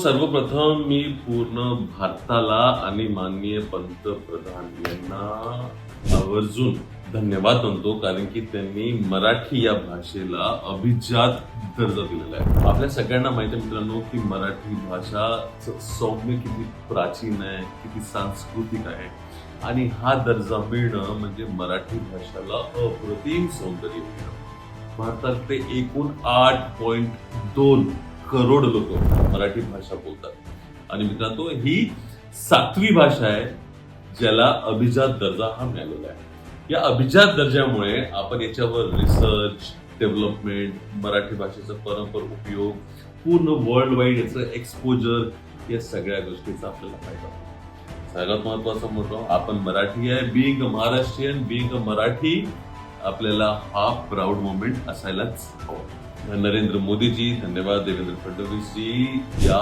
सर्वप्रथम मी पूर्ण भारताला आणि माननीय पंतप्रधान यांना आवर्जून धन्यवाद म्हणतो, कारण की त्यांनी मराठी या भाषेला अभिजात दर्जा दिलेला आहे. आपल्या सगळ्यांना माहिती आहे मित्रांनो की मराठी भाषा सौम्य किती प्राचीन आहे, किती सांस्कृतिक आहे आणि हा दर्जा मिळणं म्हणजे मराठी भाषेला अप्रतिम सौंदर्य मिळणं. भारतातले एकूण 8.2 करोड लोक मराठी भाषा बोलतात आणि मित्रांनो ही 7वी भाषा आहे ज्याला अभिजात दर्जा हा मिळालेला आहे. या अभिजात दर्जामुळे आपण याच्यावर रिसर्च, डेव्हलपमेंट, मराठी भाषेचा परस्पर उपयोग, पूर्ण वर्ल्ड वाईड याचं एक्सपोजर, या सगळ्या गोष्टीचा आपल्याला फायदा होतो. सगळ्यात महत्वाचं म्हणतो आपण मराठी आहे, being a Maharashtrian, being a Marathi, आपल्याला हा प्राऊड मोमेंट असायलाच हवा. नरेंद्र मोदीजी धन्यवाद, देवेंद्र फडणवीस जी या